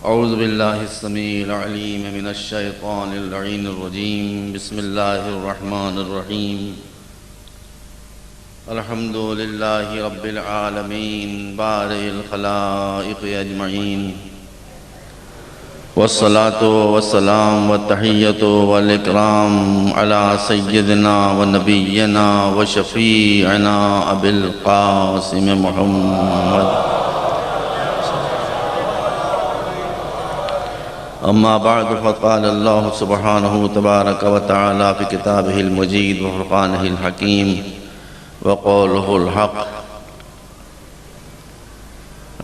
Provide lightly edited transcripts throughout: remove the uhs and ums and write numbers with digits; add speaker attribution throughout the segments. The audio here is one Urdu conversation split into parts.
Speaker 1: اعوذ باللہ السمیع العلیم من الشیطان اللعین الرجیم بسم اللہ الرحمن الرحیم الحمد للہ رب العالمین بارئ الخلائق اجمعین والصلاة والسلام والتحیۃ والاکرام علی سیدنا ونبینا وشفیعنا ابی القاسم محمد اما بعد فقال اللہ سبحانہ تبارک وتعالی فی کتابہ المجید وفرقانہ الحکیم وقولہ الحق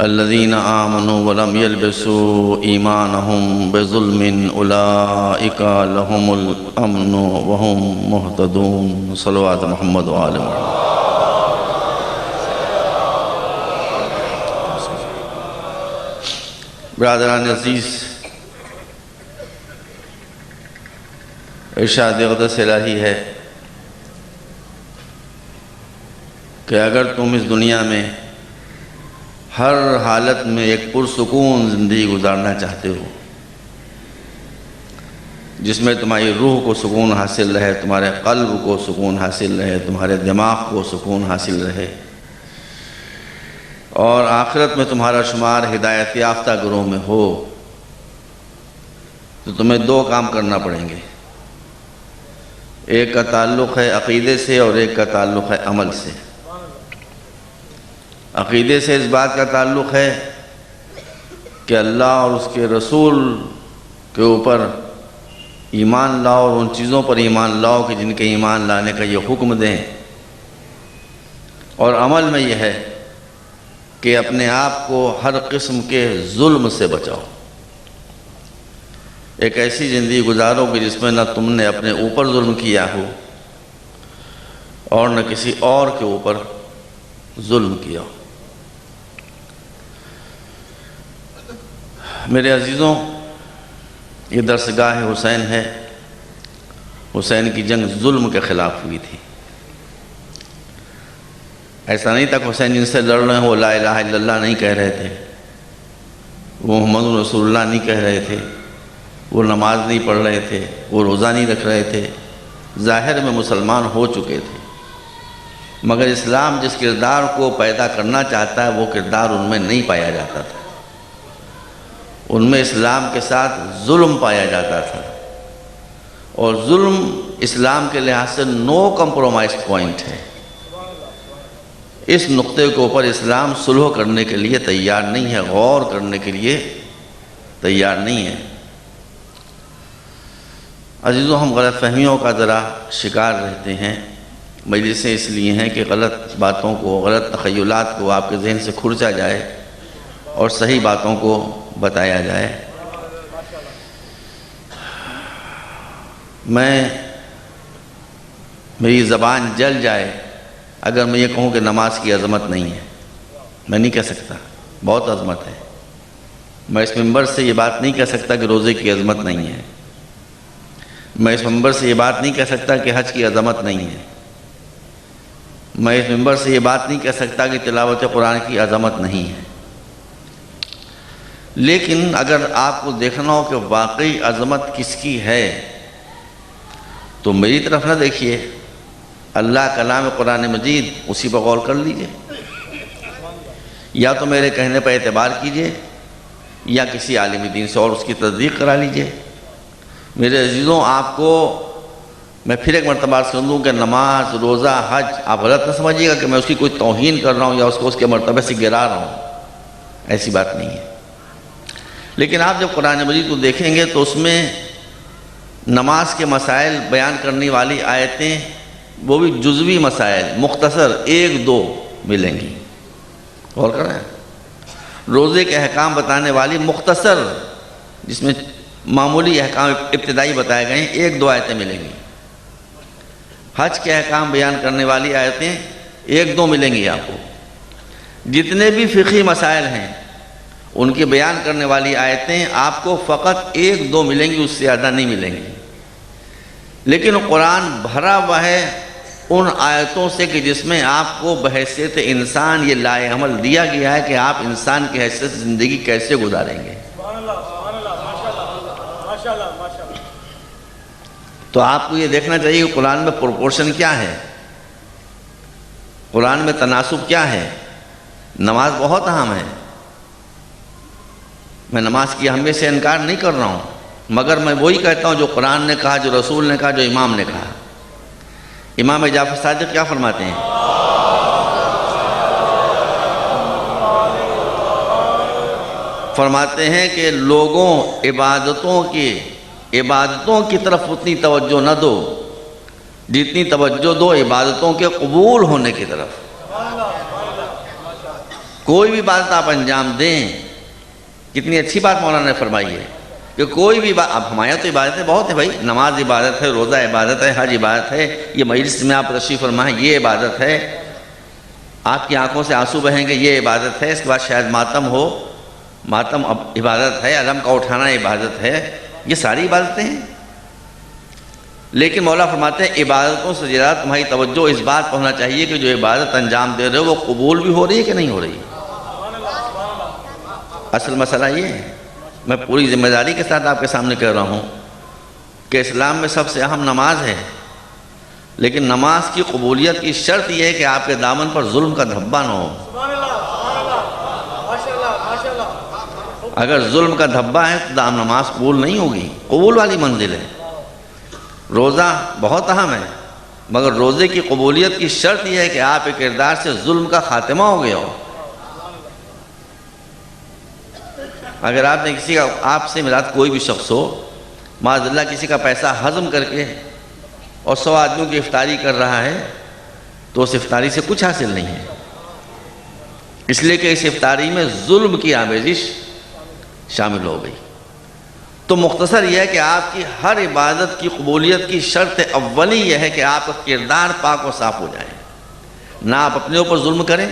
Speaker 1: الذین آمنوا ولم يلبسوا ایمانہم بظلم اولئک لہم الامن وہم مہتدون صلوات محمد وآل محمد۔ برادران عزیز، ارشاد اقدس الہی ہے کہ اگر تم اس دنیا میں ہر حالت میں ایک پرسکون زندگی گزارنا چاہتے ہو، جس میں تمہاری روح کو سکون حاصل رہے، تمہارے قلب کو سکون حاصل رہے، تمہارے دماغ کو سکون حاصل رہے، اور آخرت میں تمہارا شمار ہدایت یافتہ گروہ میں ہو، تو تمہیں دو کام کرنا پڑیں گے۔ ایک کا تعلق ہے عقیدے سے اور ایک کا تعلق ہے عمل سے۔ عقیدے سے اس بات کا تعلق ہے کہ اللہ اور اس کے رسول کے اوپر ایمان لاؤ اور ان چیزوں پر ایمان لاؤ کہ جن کے ایمان لانے کا یہ حکم دیں، اور عمل میں یہ ہے کہ اپنے آپ کو ہر قسم کے ظلم سے بچاؤ۔ ایک ایسی زندگی گزارو کہ جس میں نہ تم نے اپنے اوپر ظلم کیا ہو اور نہ کسی اور کے اوپر ظلم کیا ہو۔ میرے عزیزوں، یہ درسگاہ حسین ہے۔ حسین کی جنگ ظلم کے خلاف ہوئی تھی۔ ایسا نہیں تھا کہ حسین جن سے لڑ رہے ہیں وہ لا الہ الا اللہ نہیں کہہ رہے تھے، وہ محمد رسول اللہ نہیں کہہ رہے تھے، وہ نماز نہیں پڑھ رہے تھے، وہ روزہ نہیں رکھ رہے تھے، ظاہر میں مسلمان ہو چکے تھے، مگر اسلام جس کردار کو پیدا کرنا چاہتا ہے وہ کردار ان میں نہیں پایا جاتا تھا۔ ان میں اسلام کے ساتھ ظلم پایا جاتا تھا، اور ظلم اسلام کے لحاظ سے نو کمپرومائز پوائنٹ ہے۔ اس نقطے کے اوپر اسلام صلح کرنے کے لیے تیار نہیں ہے، غور کرنے کے لیے تیار نہیں ہے۔ عزیزوں، ہم غلط فہمیوں کا ذرا شکار رہتے ہیں۔ مجلسیں اس لیے ہیں کہ غلط باتوں کو، غلط تخیلات کو آپ کے ذہن سے کھرچا جائے اور صحیح باتوں کو بتایا جائے۔ میری زبان جل جائے اگر میں یہ کہوں کہ نماز کی عظمت نہیں ہے۔ میں نہیں کہہ سکتا، بہت عظمت ہے۔ میں اس منبر سے یہ بات نہیں کہہ سکتا کہ روزے کی عظمت نہیں ہے۔ میں اس منبر سے یہ بات نہیں کہہ سکتا کہ حج کی عظمت نہیں ہے۔ میں اس منبر سے یہ بات نہیں کہہ سکتا کہ تلاوت قرآن کی عظمت نہیں ہے۔ لیکن اگر آپ کو دیکھنا ہو کہ واقعی عظمت کس کی ہے تو میری طرف نہ دیکھیے، اللہ کلام قرآن مجید، اسی پر غور کر لیجئے، یا تو میرے کہنے پر اعتبار کیجئے یا کسی عالم دین سے اور اس کی تصدیق کرا لیجئے۔ میرے عزیزوں، آپ کو میں پھر ایک مرتبہ سن دوں کہ نماز، روزہ، حج، آپ غلط نہ سمجھیے گا کہ میں اس کی کوئی توہین کر رہا ہوں یا اس کو اس کے مرتبے سے گرا رہا ہوں، ایسی بات نہیں ہے۔ لیکن آپ جب قرآن مجید کو دیکھیں گے تو اس میں نماز کے مسائل بیان کرنے والی آیتیں، وہ بھی جزوی مسائل، مختصر ایک دو ملیں گی، غور کریں۔ روزے کے احکام بتانے والی مختصر، جس میں معمولی احکام ابتدائی بتائے گئے ہیں، ایک دو آیتیں ملیں گی۔ حج کے احکام بیان کرنے والی آیتیں ایک دو ملیں گی آپ کو۔ جتنے بھی فقہی مسائل ہیں ان کی بیان کرنے والی آیتیں آپ کو فقط ایک دو ملیں گی، اس سے زیادہ نہیں ملیں گی۔ لیکن قرآن بھرا ہوا ہے ان آیتوں سے کہ جس میں آپ کو بحیثیت انسان یہ لائے عمل دیا گیا ہے کہ آپ انسان کی حیثیت سے زندگی کیسے گزاریں گے۔ تو آپ کو یہ دیکھنا چاہیے کہ قرآن میں پروپورشن کیا ہے، قرآن میں تناسب کیا ہے۔ نماز بہت اہم ہے، میں نماز کی اہمیت سے انکار نہیں کر رہا ہوں، مگر میں وہی کہتا ہوں جو قرآن نے کہا، جو رسول نے کہا، جو امام نے کہا۔ امام جعفر صادق کیا فرماتے ہیں؟ فرماتے ہیں کہ لوگوں عبادتوں کی طرف اتنی توجہ نہ دو جتنی توجہ دو عبادتوں کے قبول ہونے کی طرف۔ کوئی بھی عبادت آپ انجام دیں، کتنی اچھی بات مولانا نے فرمائی ہے کہ کوئی بھی اب ہمارے تو عبادتیں بہت ہیں بھائی، نماز عبادت ہے، روزہ عبادت ہے، حج عبادت ہے، یہ مجلس میں آپ تشریف فرمائیں یہ عبادت ہے، آپ کی آنکھوں سے آنسو بہیں گے یہ عبادت ہے، اس کے بعد شاید ماتم ہو، ماتم عبادت ہے، علم کا اٹھانا عبادت ہے، یہ ساری عبادتیں ہیں۔ لیکن مولا فرماتے ہیں عبادتوں سے زیادہ تمہاری توجہ اس بات پر ہونا چاہیے کہ جو عبادت انجام دے رہے ہو وہ قبول بھی ہو رہی ہے کہ نہیں ہو رہی۔ اصل مسئلہ یہ ہے، میں پوری ذمہ داری کے ساتھ آپ کے سامنے کہہ رہا ہوں کہ اسلام میں سب سے اہم نماز ہے، لیکن نماز کی قبولیت کی شرط یہ ہے کہ آپ کے دامن پر ظلم کا دھبا نہ ہو۔ اگر ظلم کا دھبا ہے تو نماز قبول نہیں ہوگی، قبول والی منزل ہے۔ روزہ بہت اہم ہے، مگر روزے کی قبولیت کی شرط یہ ہے کہ آپ کے کردار سے ظلم کا خاتمہ ہو گیا ہو۔ اگر آپ نے کسی کا، آپ سے مراد کوئی بھی شخص ہو، معاذ اللہ کسی کا پیسہ ہضم کر کے اور 100 آدمیوں کی افطاری کر رہا ہے تو اس افطاری سے کچھ حاصل نہیں ہے، اس لیے کہ اس افطاری میں ظلم کی آمیزش شامل ہو گئی۔ تو مختصر یہ ہے کہ آپ کی ہر عبادت کی قبولیت کی شرط اولی یہ ہے کہ آپ کا کردار پاک و صاف ہو جائے، نہ آپ اپنے اوپر ظلم کریں،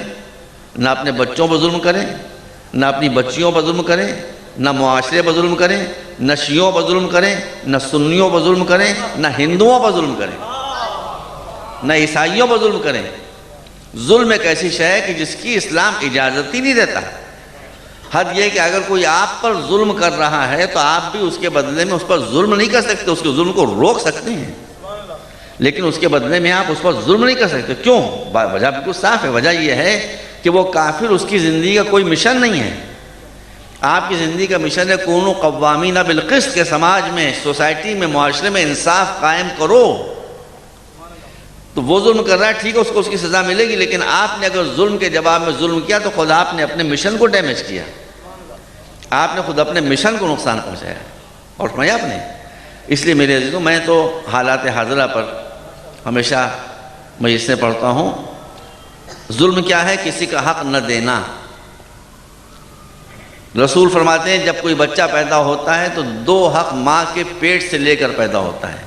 Speaker 1: نہ اپنے بچوں پر ظلم کریں، نہ اپنی بچیوں پر ظلم کریں، نہ معاشرے پر ظلم کریں، نہ شیعوں پر ظلم کریں، نہ سنیوں پر ظلم کریں، نہ ہندوؤں پر ظلم کریں، نہ عیسائیوں پر ظلم کریں۔ ظلم ایک ایسی شے ہے کہ جس کی اسلام اجازت ہی نہیں دیتا۔ حد یہ کہ اگر کوئی آپ پر ظلم کر رہا ہے تو آپ بھی اس کے بدلے میں اس پر ظلم نہیں کر سکتے، اس کے ظلم کو روک سکتے ہیں، لیکن اس کے بدلے میں آپ اس پر ظلم نہیں کر سکتے۔ کیوں؟ وجہ بالکل صاف ہے، وجہ یہ ہے کہ وہ کافر، اس کی زندگی کا کوئی مشن نہیں ہے۔ آپ کی زندگی کا مشن ہے کونوا قوامین بالقسط، کے سماج میں، سوسائٹی میں، معاشرے میں انصاف قائم کرو۔ تو وہ ظلم کر رہا ہے، ٹھیک ہے، اس کو اس کی سزا ملے گی، لیکن آپ نے اگر ظلم کے جواب میں ظلم کیا تو خود آپ نے اپنے مشن کو ڈیمیج کیا، آپ نے خود اپنے مشن کو نقصان پہنچایا۔ اور فرمایا آپ نے، اس لیے میرے عزیزوں میں تو حالات حاضرہ پر ہمیشہ مجلسیں پڑھتا ہوں۔ ظلم کیا ہے؟ کسی کا حق نہ دینا۔ رسول فرماتے ہیں جب کوئی بچہ پیدا ہوتا ہے تو 2 حق ماں کے پیٹ سے لے کر پیدا ہوتا ہے۔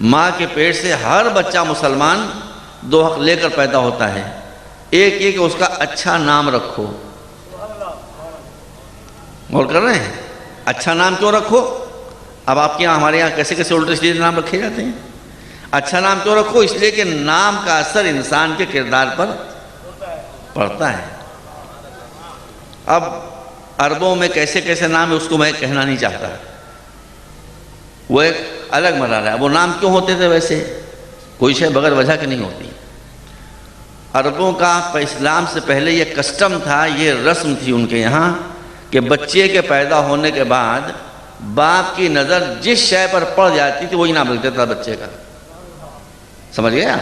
Speaker 1: ماں کے پیٹ سے ہر بچہ مسلمان 2 حق لے کر پیدا ہوتا ہے۔ ایک یہ کہ اس کا اچھا نام رکھو۔ غور کر رہے ہیں؟ اچھا نام کیوں رکھو؟ اب آپ کے یہاں، ہمارے یہاں کیسے کیسے الٹے سیدھے نام رکھے جاتے ہیں۔ اچھا نام کیوں رکھو؟ اس لیے کہ نام کا اثر انسان کے کردار پر پڑتا ہے۔ اب عربوں میں کیسے کیسے نام ہے اس کو میں کہنا نہیں چاہتا، وہ ایک الگ مرحلہ ہے۔ وہ نام کیوں ہوتے تھے؟ ویسے کوئی شے بغیر وجہ کے نہیں ہوتی۔ عربوں کا اسلام سے پہلے یہ کسٹم تھا، یہ رسم تھی ان کے یہاں کہ بچے کے پیدا ہونے کے بعد باپ کی نظر جس شے پر پڑ جاتی تھی وہی نام رکھ دیتا تھا بچے کا۔ سمجھ گیا؟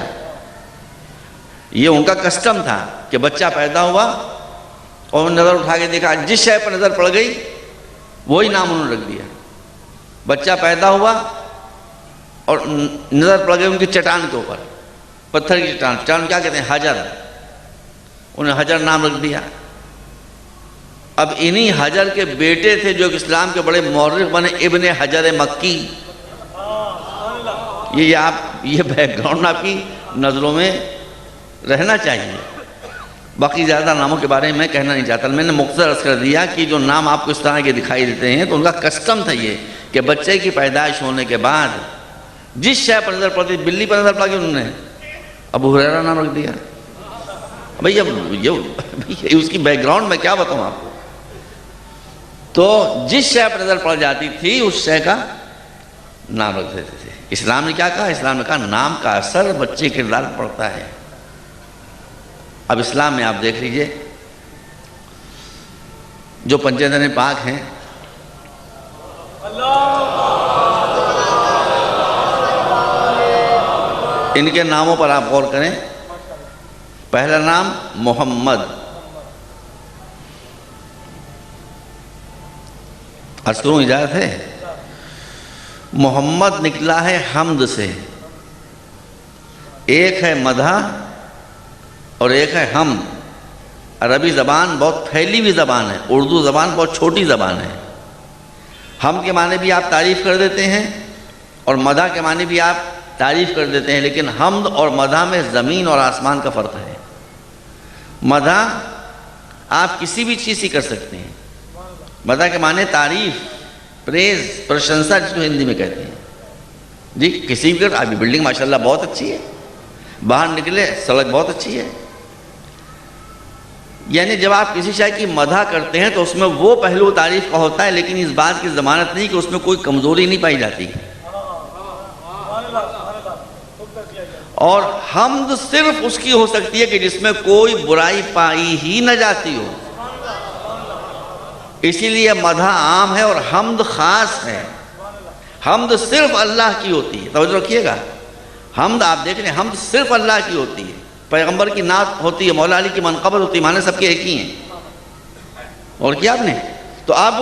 Speaker 1: یہ ان کا کسٹم تھا کہ بچہ پیدا ہوا اور نظر اٹھا کے دیکھا، جس شے پر نظر پڑ گئی وہی نام انہوں نے رکھ دیا۔ بچہ پیدا ہوا اور نظر پڑ گئی ان کی چٹان کے اوپر، پتھر کی چٹان، چٹان کیا کہتے ہیں؟ حجر، انہیں حجر نام رکھ دیا۔ اب انہی حجر کے بیٹے تھے جو اسلام کے بڑے مورخ بنے، ابن حجر مکی۔ یہ بیک گراؤنڈ آپ کی نظروں میں رہنا چاہیے۔ باقی زیادہ ناموں کے بارے میں میں کہنا نہیں چاہتا، میں نے مختصر عرض کر دیا کہ جو نام آپ کو اس طرح کے دکھائی دیتے ہیں تو ان کا کسٹم تھا یہ کہ بچے کی پیدائش ہونے کے بعد جس شے پر نظر پڑتی، بلی پر نظر پڑا کے انہوں نے ابو ہریرہ نام رکھ دیا۔ بھئی اب اس کی بیک گراؤنڈ میں کیا بتاؤں آپ کو؟ تو جس شے پر نظر پڑ جاتی تھی اس شے کا نام رکھ دیتے تھے۔ اسلام نے کیا کہا؟ اسلام نے کہا نام کا اثر بچے کے کردار پر پڑتا ہے۔ اب اسلام میں آپ دیکھ لیجئے جو پنجتن پاک ہیں، ان کے ناموں پر آپ غور کریں۔ پہلا نام محمد، عرض کروں اجازت ہے؟ محمد نکلا ہے حمد سے، ایک ہے مدح اور ایک ہے حمد۔ عربی زبان بہت پھیلی ہوئی زبان ہے، اردو زبان بہت چھوٹی زبان ہے۔ حمد کے معنی بھی آپ تعریف کر دیتے ہیں اور مدح کے معنی بھی آپ تعریف کر دیتے ہیں، لیکن حمد اور مدح میں زمین اور آسمان کا فرق ہے۔ مدح آپ کسی بھی چیز سے کر سکتے ہیں، مدح کے معنی تعریف، پریز، پرشنسا، جس کو ہندی میں کہتے ہیں۔ جی کسی بھی آپ کی بلڈنگ ماشاءاللہ بہت اچھی ہے، باہر نکلے سڑک بہت اچھی ہے، یعنی جب آپ کسی شے کی مدح کرتے ہیں تو اس میں وہ پہلو تعریف کا ہوتا ہے، لیکن اس بات کی ضمانت نہیں کہ اس میں کوئی کمزوری نہیں پائی جاتی۔ اور حمد صرف اس کی ہو سکتی ہے کہ جس میں کوئی برائی پائی ہی نہ جاتی ہو، اسی لیے مدح عام ہے اور حمد خاص ہے۔ حمد صرف اللہ کی ہوتی ہے، توجہ رکھیے گا۔ حمد آپ دیکھ لیں، حمد صرف اللہ کی ہوتی ہے۔ پیغمبر کی نعت ہوتی ہے، مولا علی کی منقبت ہوتی ہے، معنی سب کے ایک ہی ہیں۔ اور کیا آپ نے تو اب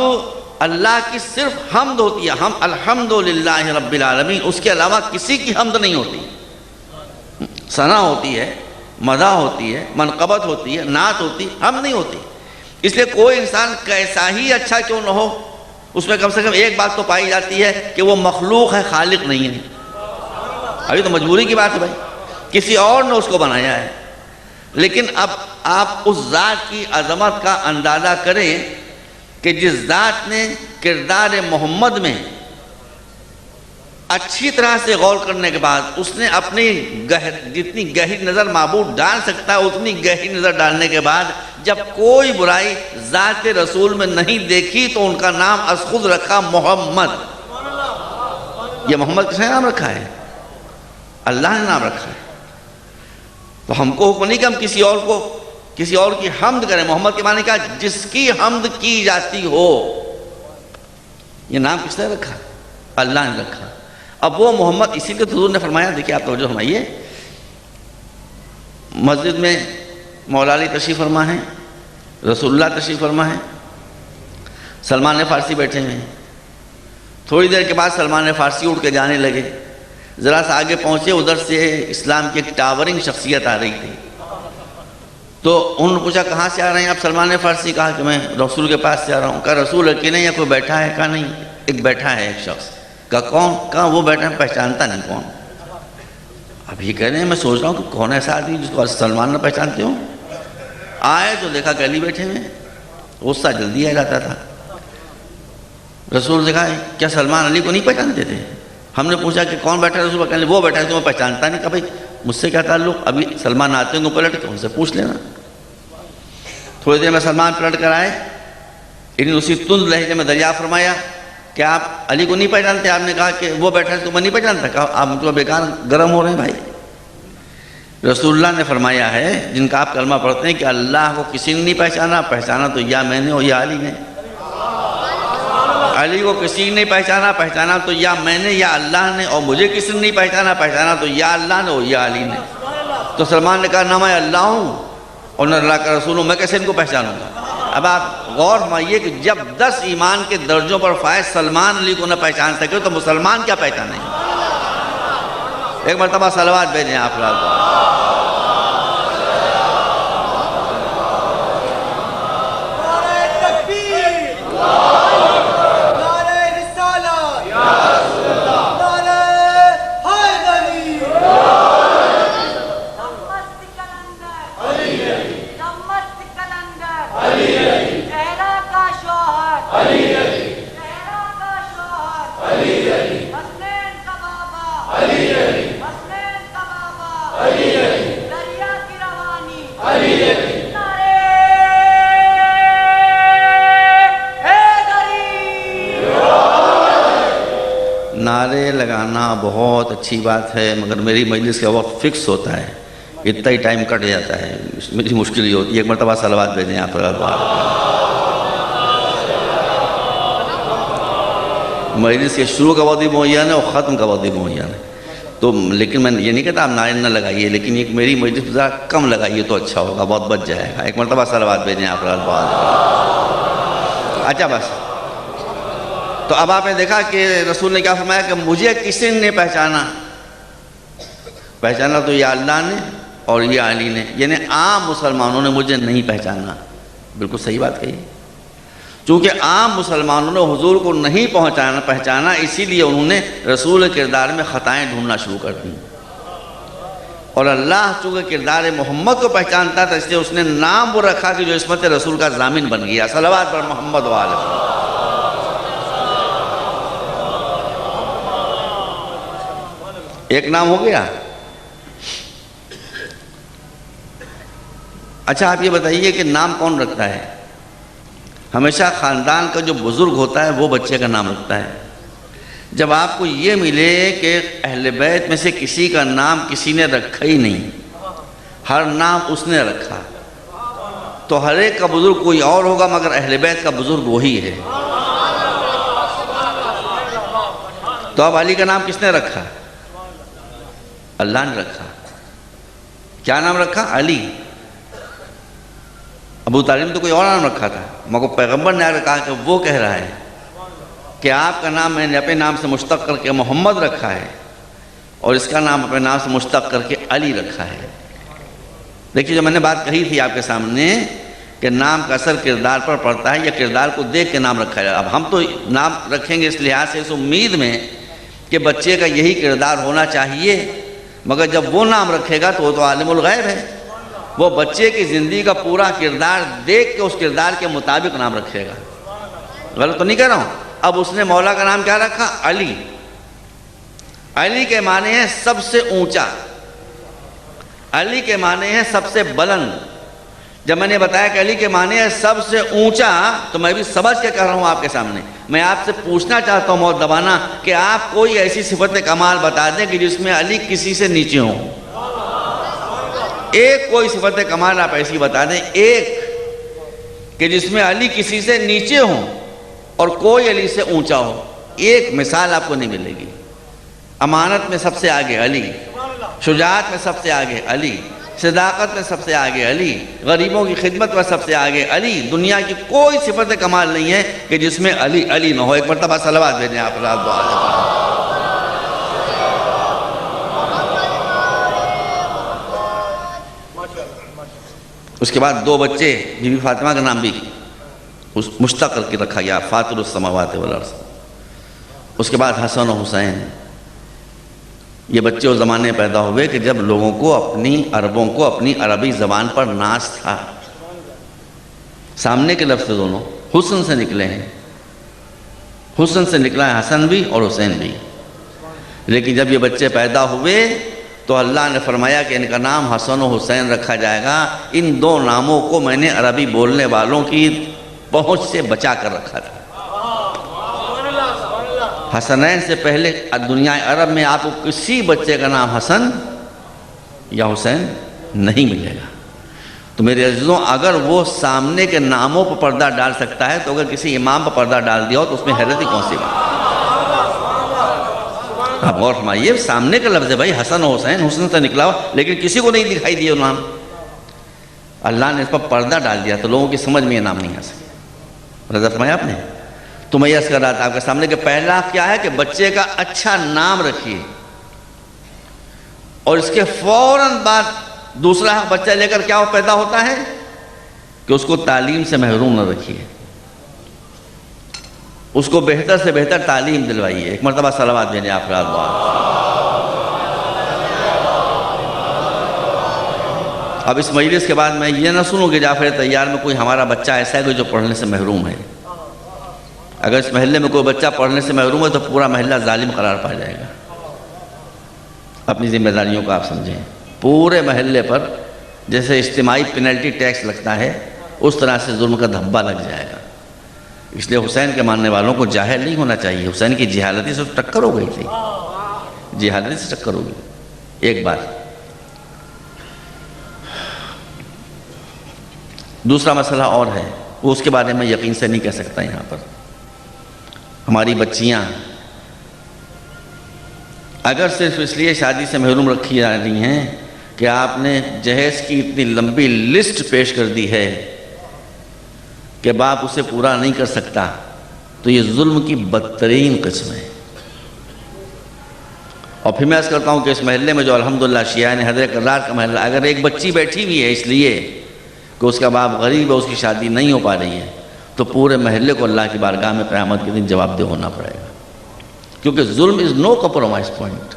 Speaker 1: اللہ کی صرف حمد ہوتی ہے، ہم الحمدللہ رب العالمین، اس کے علاوہ کسی کی حمد نہیں ہوتی۔ ثنا ہوتی ہے، مدح ہوتی ہے، منقبت ہوتی ہے، نعت ہوتی ہے، حمد نہیں ہوتی۔ اس لیے کوئی انسان کیسا ہی اچھا کیوں نہ ہو، اس میں کم سے کم ایک بات تو پائی جاتی ہے کہ وہ مخلوق ہے، خالق نہیں ہے۔ ابھی تو مجبوری کی بات ہے بھائی، کسی اور نے اس کو بنایا ہے۔ لیکن اب آپ اس ذات کی عظمت کا اندازہ کریں کہ جس ذات نے کردار محمد میں اچھی طرح سے غور کرنے کے بعد اس نے اپنی جتنی گہری نظر معبود ڈال سکتا ہے اتنی گہری نظر ڈالنے کے بعد جب کوئی برائی ذات رسول میں نہیں دیکھی تو ان کا نام از خود رکھا محمد۔ یہ محمد کس نے نام رکھا ہے؟ اللہ نے نام رکھا ہے۔ تو ہم کو حکم نہیں کہ ہم کسی اور کی حمد کریں۔ محمد کے معنی کیا؟ جس کی حمد کی جاتی ہو۔ یہ نام کس نے رکھا؟ اللہ نے رکھا۔ اب وہ محمد، اسی لیے حضور نے فرمایا، دیکھیے آپ توجہ فرمائیے، مسجد میں مولا علی تشریف فرما ہے، رسول اللہ تشریف فرما ہے، سلمان فارسی بیٹھے ہوئے ہیں۔ تھوڑی دیر کے بعد سلمان فارسی اٹھ کے جانے لگے، ذرا سا آگے پہنچے، ادھر سے اسلام کی ایک ٹاورنگ شخصیت آ رہی تھی۔ تو انہوں نے پوچھا کہاں سے آ رہے ہیں آپ سلمان فارسی؟ کہا کہ میں رسول کے پاس سے آ رہا ہوں۔ کہا رسول اکیلے یا کوئی بیٹھا ہے؟ کہا نہیں، ایک بیٹھا ہے ایک شخص۔ کہا کون؟ کہا وہ بیٹھا ہے، پہچانتا نہیں کون۔ اب یہ کہہ رہے ہیں میں سوچ رہا ہوں کہ کون ایسا آدمی جس کو سلمان نہ پہچانتے ہوں۔ آئے تو دیکھا کہ علی بیٹھے ہوئے، غصہ جلدی آ جاتا تھا۔ رسول سے کہا کیا سلمان علی کو نہیں پہچانتے تھے؟ ہم نے پوچھا کہ کون بیٹھا ہے؟ رسول کہنے وہ بیٹھا ہے تو میں پہچانتا نہیں۔ کہا بھائی مجھ سے کیا تعلق، ابھی سلمان آتے ہوں گے پلٹ کے ان سے پوچھ لینا۔ تھوڑی دیر میں سلمان پلٹ کر آئے، انہیں اسی تند لہجے میں دریافت فرمایا کہ آپ علی کو نہیں پہچانتے؟ آپ نے کہا کہ وہ بیٹھا ہے تو میں نہیں پہچانتا۔ کہا آپ مجھے بیکار گرم ہو رہے ہیں بھائی۔ رسول اللہ نے فرمایا ہے جن کا آپ کلمہ پڑھتے ہیں کہ اللہ کو کسی نے نہیں پہچانا، پہچانا تو یا میں نے اور یا علی نے۔ علی کو کسی نے نہیں پہچانا، پہچانا تو یا میں نے یا اللہ نے، اور مجھے کسی نے نہیں پہچانا، پہچانا تو یا اللہ نے اور یا علی نے۔ تو سلمان نے کہا نہ میں اللہ ہوں اور نہ اللہ کا رسول ہوں، میں کیسے ان کو پہچانوں گا؟ اب آپ غور فرمائیے کہ جب 10 ایمان کے درجوں پر فائز سلمان علی کو نہ پہچان سکے تو مسلمان کیا پہچانے؟ ایک مرتبہ صلوات بھیجیں آپ لوگ۔ آنا بہت اچھی بات ہے، مگر میری مجلس کا وقت فکس ہوتا ہے، اتنا ہی ٹائم کٹ جاتا ہے، میری مشکل یہ ہوتی ہے۔ ایک مرتبہ صلوات بھیجیں آپ پر۔ مجلس کے شروع کا وقت بھی معین ہے اور ختم کا وقت بھی معین ہے، تو لیکن میں یہ نہیں کہتا آپ نعرے نہ لگائیے، لیکن ایک میری مجلس ذرا کم لگائیے تو اچھا ہوگا، بہت بچ جائے گا۔ ایک مرتبہ صلوات بھیجیں آپ پر۔ اچھا بس، تو اب آپ نے دیکھا کہ رسول نے کیا فرمایا کہ مجھے کسی نے پہچانا تو یہ اللہ نے اور یہ علی نے، یعنی عام مسلمانوں نے مجھے نہیں پہچانا۔ بالکل صحیح بات کہی، چونکہ عام مسلمانوں نے حضور کو نہیں پہچانا، اسی لیے انہوں نے رسول کردار میں خطائیں ڈھونڈنا شروع کر دیں، اور اللہ چونکہ کردار محمد کو پہچانتا تھا، اس لیے اس نے نام وہ رکھا کہ جو عصمت رسول کا ضامن بن گیا۔ صلوات پر محمد وآلہ۔ ایک نام ہو گیا۔ اچھا آپ یہ بتائیے کہ نام کون رکھتا ہے؟ ہمیشہ خاندان کا جو بزرگ ہوتا ہے وہ بچے کا نام رکھتا ہے۔ جب آپ کو یہ ملے کہ اہل بیت میں سے کسی کا نام کسی نے رکھا ہی نہیں، ہر نام اس نے رکھا، تو ہر ایک کا بزرگ کوئی اور ہوگا مگر اہل بیت کا بزرگ وہی ہے۔ تو اب علی کا نام کس نے رکھا؟ اللہ نے رکھا۔ کیا نام رکھا؟ علی۔ ابو طالب تو کوئی اور نام رکھا تھا، مگر پیغمبر نے آ کر کہا کہ وہ کہہ رہا ہے کہ آپ کا نام میں نے اپنے نام سے مشتق کر کے محمد رکھا ہے، اور اس کا نام اپنے نام سے مشتق کر کے علی رکھا ہے۔ دیکھیے جو میں نے بات کہی تھی آپ کے سامنے کہ نام کا اثر کردار پر پڑتا ہے یا کردار کو دیکھ کے نام رکھا جائے۔ اب ہم تو نام رکھیں گے اس لحاظ سے، اس امید میں کہ بچے کا یہی کردار ہونا چاہیے، مگر جب وہ نام رکھے گا تو وہ تو عالم الغیب ہے، وہ بچے کی زندگی کا پورا کردار دیکھ کے اس کردار کے مطابق نام رکھے گا۔ غلط تو نہیں کہہ رہا ہوں؟ اب اس نے مولا کا نام کیا رکھا؟ علی۔ علی کے معنی ہے سب سے اونچا، علی کے معنی ہے سب سے بلند۔ جب میں نے بتایا کہ علی کے معنی ہے سب سے اونچا، تو میں بھی سمجھ کے کہہ رہا ہوں آپ کے سامنے، میں آپ سے پوچھنا چاہتا ہوں مولانا کہ آپ کوئی ایسی صفت کمال بتا دیں کہ جس میں علی کسی سے نیچے ہوں۔ ایک کوئی صفت کمال آپ ایسی بتا دیں، ایک کہ جس میں علی کسی سے نیچے ہوں اور کوئی علی سے اونچا ہو۔ ایک مثال آپ کو نہیں ملے گی۔ امانت میں سب سے آگے علی، شجاعت میں سب سے آگے علی، صداقت میں سب سے آگے علی، غریبوں کی خدمت میں سب سے آگے علی۔ دنیا کی کوئی صفت کمال نہیں ہے کہ جس میں علی علی نہ ہو۔ ایک مرتبہ صلوات بھیجیں آپ رات دعا لیں۔ اس کے بعد دو بچے، بی بی فاطمہ کا نام بھی مشتق کر کے رکھا گیا، فاطر السماوات والارض۔ اس کے بعد حسن و حسین۔ یہ بچے اس زمانے میں پیدا ہوئے کہ جب لوگوں کو عربوں کو اپنی عربی زبان پر ناز تھا۔ سامنے کے لفظ دونوں حسن سے نکلے ہیں، حسن سے نکلا ہے حسن بھی اور حسین بھی۔ لیکن جب یہ بچے پیدا ہوئے تو اللہ نے فرمایا کہ ان کا نام حسن و حسین رکھا جائے گا۔ ان دو ناموں کو میں نے عربی بولنے والوں کی پہنچ سے بچا کر رکھا تھا۔ حسنین سے پہلے دنیا عرب میں آپ کو کسی بچے کا نام حسن یا حسین نہیں ملے گا۔ تو میرے عزیزوں، اگر وہ سامنے کے ناموں پر پردہ ڈال سکتا ہے تو اگر کسی امام پر پردہ ڈال دیا ہو تو اس میں حیرت ہی کون سی بات؟ آپ غور فرمائیے، سامنے کا لفظ ہے بھائی حسن و حسین، حسن سے نکلا ہو، لیکن کسی کو نہیں دکھائی دیا نام، اللہ نے اس پر پردہ ڈال دیا تو لوگوں کی سمجھ میں یہ نام نہیں آ سکتا۔ رضا فرمایا آپ نے؟ تو میں یہ عرض کر رہا تھا آپ کے سامنے کہ پہلا کیا ہے کہ بچے کا اچھا نام رکھیے، اور اس کے فوراً بعد دوسرا بچہ لے کر کیا پیدا ہوتا ہے کہ اس کو تعلیم سے محروم نہ رکھیے، اس کو بہتر سے بہتر تعلیم دلوائیے۔ ایک مرتبہ صلوات بھیجیں آپ رات دعا۔ اب اس مجلس کے بعد میں یہ نہ سنوں کہ جعفر طیار میں کوئی ہمارا بچہ ایسا ہے جو پڑھنے سے محروم ہے۔ اگر اس محلے میں کوئی بچہ پڑھنے سے محروم ہے تو پورا محلہ ظالم قرار پا جائے گا۔ اپنی ذمہ داریوں کو آپ سمجھیں۔ پورے محلے پر جیسے اجتماعی پینلٹی ٹیکس لگتا ہے اس طرح سے ظلم کا دھبا لگ جائے گا۔ اس لیے حسین کے ماننے والوں کو جاہل نہیں ہونا چاہیے۔ حسین کی جہالتی سے ٹکر ہو گئی تھی، جہاد سے ٹکر ہوگی ایک بار۔ دوسرا مسئلہ اور ہے، وہ اس کے بارے میں یقین سے نہیں کہہ سکتا یہاں پر۔ ہماری بچیاں اگر صرف اس لیے شادی سے محروم رکھی جا رہی ہیں کہ آپ نے جہیز کی اتنی لمبی لسٹ پیش کر دی ہے کہ باپ اسے پورا نہیں کر سکتا، تو یہ ظلم کی بدترین قسم ہے۔ اور پھر میں عرض کرتا ہوں کہ اس محلے میں جو الحمدللہ شیعہ نے حضرت کرار کا محلہ، اگر ایک بچی بیٹھی ہوئی ہے اس لیے کہ اس کا باپ غریب ہے، اس کی شادی نہیں ہو پا رہی ہے، تو پورے محلے کو اللہ کی بارگاہ میں قیامت کے دن جواب دہ ہونا پڑے گا، کیونکہ ظلم از نو کمپرومائز پوائنٹ۔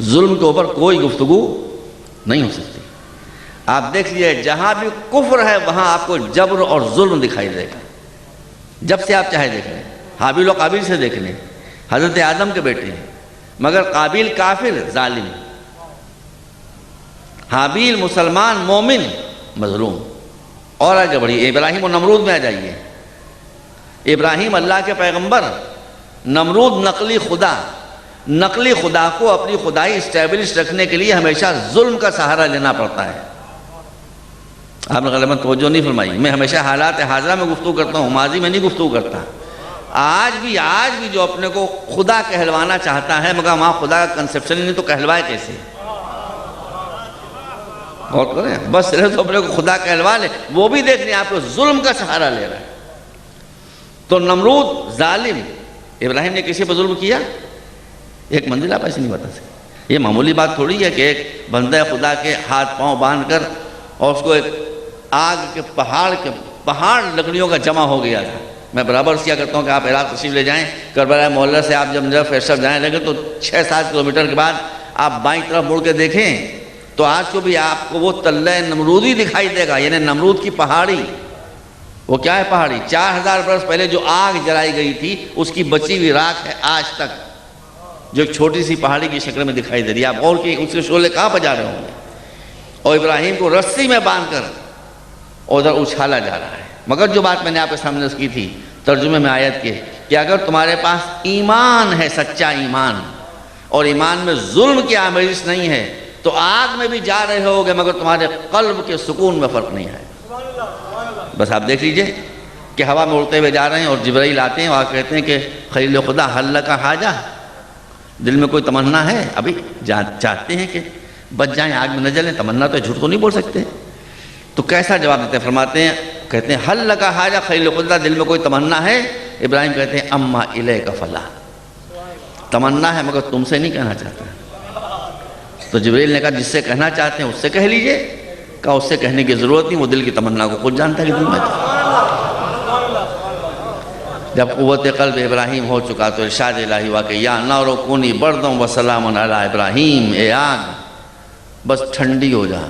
Speaker 1: ظلم کے اوپر کوئی گفتگو نہیں ہو سکتی۔ آپ دیکھ لیجئے جہاں بھی کفر ہے وہاں آپ کو جبر اور ظلم دکھائی دے گا، جب سے آپ چاہے دیکھ لیں۔ حابیل و قابیل سے دیکھ لیں، حضرت آدم کے بیٹے ہیں، مگر قابیل کافر ظالم، حابیل مسلمان مومن مظلوم۔ اور آگے بڑھیے، ابراہیم و نمرود میں آ جائیے۔ ابراہیم اللہ کے پیغمبر، نمرود نقلی خدا۔ نقلی خدا کو اپنی خدائی اسٹیبلش رکھنے کے لیے ہمیشہ ظلم کا سہارا لینا پڑتا ہے۔ آپ نے غالباً توجہ نہیں فرمائی، میں ہمیشہ حالات حاضرہ میں گفتگو کرتا ہوں، ماضی میں نہیں گفتگو کرتا۔ آج بھی جو اپنے کو خدا کہلوانا چاہتا ہے، مگر وہاں خدا کا کنسپشن ہی نہیں، تو کہلوائے کیسے؟ غور کریں، بس صرف تو اپنے کو خدا کہلوا لے، وہ بھی دیکھ لیں آپ کو ظلم کا سہارا لے رہا ہے۔ تو نمرود ظالم، ابراہیم نے کسی پر ظلم کیا؟ ایک منزل آپ ایسے نہیں بتا سکتے۔ یہ معمولی بات تھوڑی ہے کہ ایک بندہ خدا کے ہاتھ پاؤں باندھ کر اور اس کو ایک آگ کے پہاڑ لکڑیوں کا جمع ہو گیا تھا۔ میں برابر کیا کرتا ہوں کہ آپ عراق تشریف لے جائیں، کربلا محلہ سے آپ جب نجف فیصل جائیں لگے تو 6-7 کلومیٹر کے بعد آپ بائیں طرف مڑ کے دیکھیں تو آج کو بھی آپ کو وہ تلہ نمرودی دکھائی دے گا، یعنی نمرود کی پہاڑی۔ وہ کیا ہے پہاڑی؟ 4000 برس پہلے جو آگ جلائی گئی تھی اس کی بچی ہوئی راکھ ہے آج تک، جو ایک چھوٹی سی پہاڑی کی شکل میں دکھائی دے رہی ہے۔ آپ غور کی اس کے شعلے کہاں پہ جا رہے ہوں گے؟ اور ابراہیم کو رسی میں باندھ کر ادھر اچھالا جا رہا ہے۔ مگر جو بات میں نے آپ کے سامنے کی تھی ترجمے میں آیت کے، کہ اگر تمہارے پاس ایمان ہے، سچا ایمان، اور ایمان میں ظلم کی آمیزش نہیں ہے، تو آگ میں بھی جا رہے ہوگے مگر تمہارے قلب کے سکون میں فرق نہیں ہے۔ بس آپ دیکھ لیجئے کہ ہوا میں اڑتے ہوئے جا رہے ہیں اور جبرائیل آتے ہیں اور کہتے ہیں کہ خلیل خدا حل لک حاجہ، دل میں کوئی تمنا ہے؟ ابھی چاہتے ہیں کہ بچ جائیں، آگ میں نہ جلیں، تمنا تو جھوٹ تو نہیں بول سکتے۔ تو کیسا جواب دیتے ہیں؟ فرماتے ہیں، کہتے ہیں حل لک حاجہ خلیل خدا، دل میں کوئی تمنا ہے؟ ابراہیم کہتے ہیں اما الیک فلا، تمنا ہے مگر تم سے نہیں کہنا چاہتا۔ تو جبرائیل نے کہا جس سے کہنا چاہتے ہیں اس سے کہہ لیجئے۔ کہا اس سے کہنے کی ضرورت نہیں، وہ دل کی تمنا کو خود جانتا ہے کہ دل میں کیا۔ جب قوت قلب ابراہیم ہو چکا تو ارشاد الہی ہوا کہ یا نار کونی بردوں وسلام علی ابراہیم، اے آگ بس ٹھنڈی ہو جا۔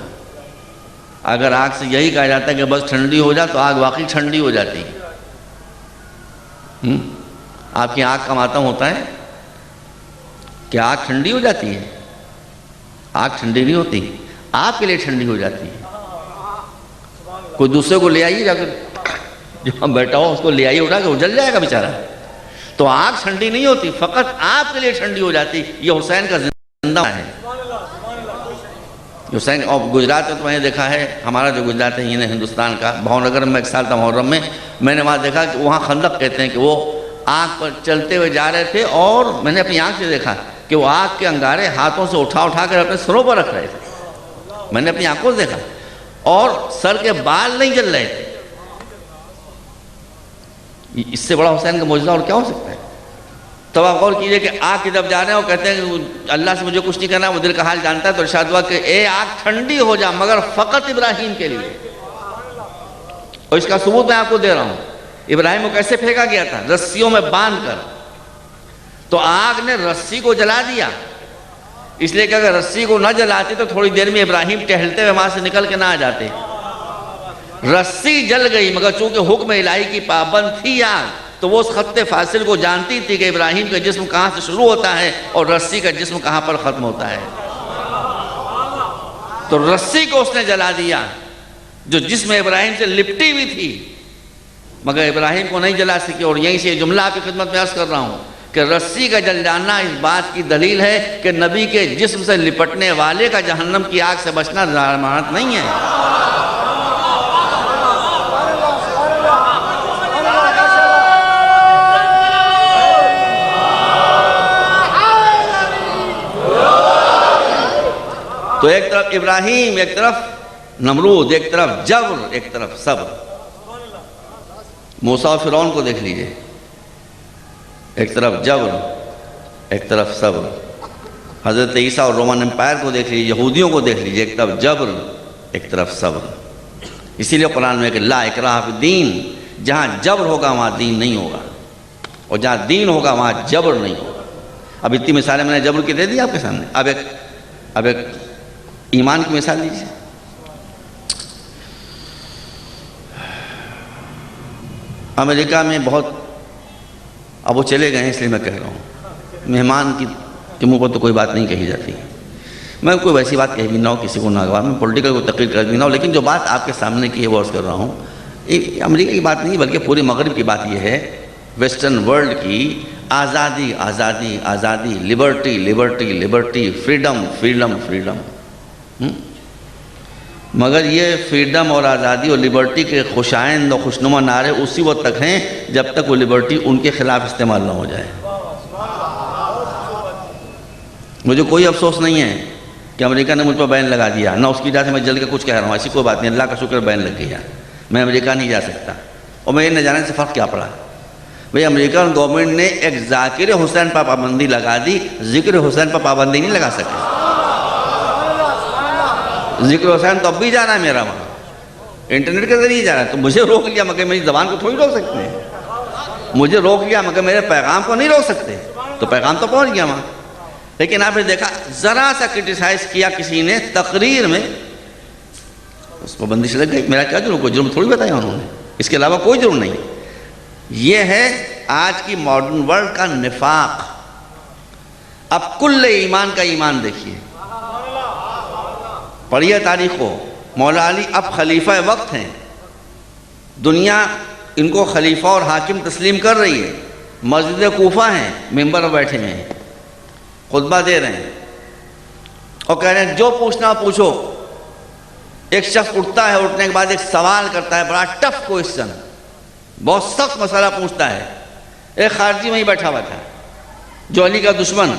Speaker 1: اگر آگ سے یہی کہا جاتا ہے کہ بس ٹھنڈی ہو جا تو آگ واقعی ٹھنڈی ہو جاتی۔ آپ کی آگ کا ماتم ہوتا ہے کہ آگ ٹھنڈی ہو جاتی ہے؟ آگ ٹھنڈی نہیں ہوتی، آپ کے لیے ٹھنڈی ہو جاتی ہے۔ کوئی دوسرے کو لے آئیے جا کر، جو ہم بیٹھا ہو اس کو لے آئیے اٹھا کے، وہ جل جائے گا بیچارہ۔ تو آگ ٹھنڈی نہیں ہوتی، فقط آپ کے لیے ٹھنڈی ہو جاتی۔ یہ حسین کا زندہ ہے۔ حسین، اور گجرات میں تو میں نے دیکھا ہے، ہمارا جو گجرات ہے ہندوستان کا، بھاؤنگر میں ایک سال تھا محرم میں نے وہاں دیکھا کہ وہاں خندق کہتے ہیں کہ وہ آگ پر چلتے ہوئے جا رہے تھے، اور میں نے اپنی آنکھ سے دیکھا کہ وہ آگ کے انگارے ہاتھوں سے اٹھا کر اپنے سروں پر رکھ رہے تھے۔ میں نے اپنی آنکھوں سے دیکھا، اور سر کے بال نہیں جل رہے تھے۔ اس سے بڑا حسین کا معجزہ اور کیا ہو سکتا ہے؟ تو آپ غور کیجئے کہ آگ کی طرف جا رہے ہیں اور کہتے ہیں کہ اللہ سے مجھے کچھ نہیں کرنا، وہ دل کا حال جانتا ہے۔ تو ارشاد ہوا کہ اے آگ ٹھنڈی ہو جا مگر فقط ابراہیم کے لیے۔ اور اس کا ثبوت میں آپ کو دے رہا ہوں۔ ابراہیم کو کیسے پھینکا گیا تھا؟ رسیوں میں باندھ کر۔ تو آگ نے رسی کو جلا دیا، اس لیے کہ اگر رسی کو نہ جلاتی تو تھوڑی دیر میں ابراہیم ٹہلتے ہوئے وہاں سے نکل کے نہ آ جاتے۔ رسی جل گئی، مگر چونکہ حکم الہی کی پابند تھی آگ، تو وہ اس خط فاصل کو جانتی تھی کہ ابراہیم کا جسم کہاں سے شروع ہوتا ہے اور رسی کا جسم کہاں پر ختم ہوتا ہے۔ تو رسی کو اس نے جلا دیا جو جسم ابراہیم سے لپٹی ہوئی تھی، مگر ابراہیم کو نہیں جلا سکی۔ اور یہیں سے یہ جملہ آپ کی خدمت میں عرض کر رہا ہوں کہ رسی کا جل جانا اس بات کی دلیل ہے کہ نبی کے جسم سے لپٹنے والے کا جہنم کی آگ سے بچنا ضمانت نہیں ہے۔ تو ایک طرف ابراہیم، ایک طرف نمرود، ایک طرف جبر، ایک طرف صبر۔ موسیٰ و فرعون کو دیکھ لیجئے، ایک طرف جبر، ایک طرف صبر۔ حضرت عیسیٰ اور رومن امپائر کو دیکھ لیجئے، یہودیوں کو دیکھ لیجئے، ایک طرف جبر، ایک طرف صبر۔ اسی لیے قرآن میں کہ لا اکراہ فی الدین، جہاں جبر ہوگا وہاں دین نہیں ہوگا، اور جہاں دین ہوگا وہاں جبر نہیں ہوگا۔ اب اتنی مثالیں میں نے جبر کی دے دی آپ کے سامنے، اب ایک ایمان کی مثال لیجیے۔ امریکہ میں بہت، اب وہ چلے گئے ہیں اس لیے میں کہہ رہا ہوں، مہمان کے منہ پر تو کوئی بات نہیں کہی جاتی، میں کوئی ویسی بات کہہ بھی نہ ہو کسی کو ناگوار، میں پولیٹیکل کو تقریر کر بھی نہ ہو، لیکن جو بات آپ کے سامنے کی ہے وہ عرض کر رہا ہوں، امریکہ کی بات نہیں بلکہ پورے مغرب کی بات یہ ہے، ویسٹرن ورلڈ کی آزادی آزادی آزادی، Liberty Liberty Liberty, freedom freedom freedom, مگر یہ فریڈم اور آزادی اور لبرٹی کے خوشائند و خوشنما نعرے اسی وقت تک ہیں جب تک وہ لبرٹی ان کے خلاف استعمال نہ ہو جائے۔ مجھے کوئی افسوس نہیں ہے کہ امریکہ نے مجھ پر بین لگا دیا، نہ اس کی وجہ سے میں جل کے کچھ کہہ رہا ہوں، ایسی کوئی بات نہیں، اللہ کا شکر بین لگ گیا، میں امریکہ نہیں جا سکتا، اور میں یہ نہ جانے سے فرق کیا پڑا۔ بھئی امریکن گورنمنٹ نے ایک ذاکر حسین پر پابندی لگا دی، ذکر حسین پر پابندی نہیں لگا سکے۔ ذکر حسین تو اب بھی جا رہا ہے میرا وہاں، انٹرنیٹ کے ذریعے جا رہا ہے، تو مجھے روک لیا مگر میری زبان کو تھوڑی روک سکتے ہیں، مجھے روک لیا مگر میرے پیغام کو نہیں روک سکتے، تو پیغام تو پہنچ گیا وہاں۔ لیکن آپ نے دیکھا ذرا سا کرٹیسائز کیا کسی نے تقریر میں، اس پابندی سے لگ گئی، میرا کیا جرم، کوئی جرم تھوڑی بتایا انہوں نے، اس کے علاوہ کوئی جرم نہیں۔ یہ ہے آج کی ماڈرن ورلڈ کا نفاق۔ اب کل ایمان کا ایمان دیکھیے، پڑھیے تاریخ کو، مولا علی اب خلیفہ وقت ہیں، دنیا ان کو خلیفہ اور حاکم تسلیم کر رہی ہے، مسجد کوفہ ہیں، ممبر پر بیٹھے ہیں، خطبہ دے رہے ہیں اور کہہ رہے ہیں جو پوچھنا پوچھو۔ ایک شخص اٹھتا ہے، اٹھنے کے بعد ایک سوال کرتا ہے، بڑا ٹف کوئسچن، بہت سخت مسئلہ پوچھتا ہے۔ ایک خارجی وہیں بیٹھا ہوا تھا جو علی کا دشمن،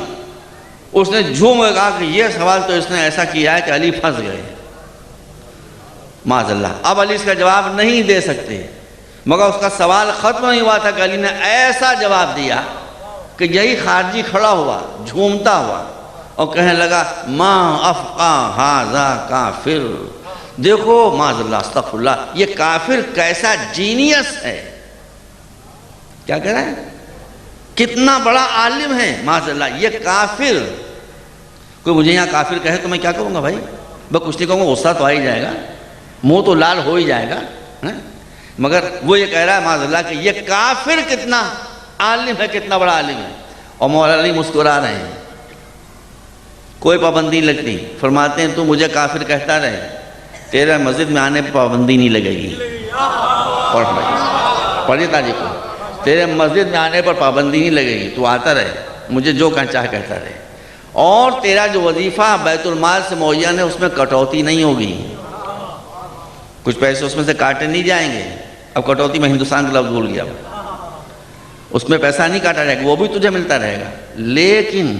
Speaker 1: اس نے جھوم کے کہا کہ یہ سوال تو اس نے ایسا کیا ہے کہ علی پھنس گئے، معاذ اللہ۔ اب علی اس کا جواب نہیں دے سکتے، مگر اس کا سوال ختم نہیں ہوا تھا کہ علی نے ایسا جواب دیا کہ یہی خارجی کھڑا ہوا جھومتا ہوا اور کہنے لگا ما افقا ھذا کافر، دیکھو معاذ اللہ استغفر اللہ، یہ کافر کیسا جینیس ہے، کیا کہہ رہا ہے، کتنا بڑا عالم ہے معاذ اللہ، یہ کافر۔ کوئی مجھے یہاں کافر کہے تو میں کیا کروں گا بھائی، میں کچھ نہیں کہوں گا، غصہ تو آ ہی جائے گا، منہ تو لال ہو ہی جائے گا، مگر وہ یہ کہہ رہا ہے معاذ اللہ کہ یہ کافر کتنا عالم ہے، کتنا بڑا عالم ہے۔ اور مولا علی مسکرا رہے ہیں، کوئی پابندی نہیں لگتی، فرماتے ہیں تو مجھے کافر کہتا رہے، تیرے مسجد میں آنے پر پابندی نہیں لگے گی، پڑھیے تاریخ کو، تیرے مسجد میں آنے پر پابندی نہیں لگے گی، تو آتا رہے، مجھے جو کہنا چاہے کہتا رہے، اور تیرا جو وظیفہ بیت المال سے معین ہے اس میں کٹوتی نہیں ہوگی، کچھ پیسے اس میں سے کاٹے نہیں جائیں گے۔ اب کٹوتی میں ہندوستان کا لفظ بھول گیا، اس میں پیسہ نہیں کاٹا جائے گا، وہ بھی تجھے ملتا رہے گا، لیکن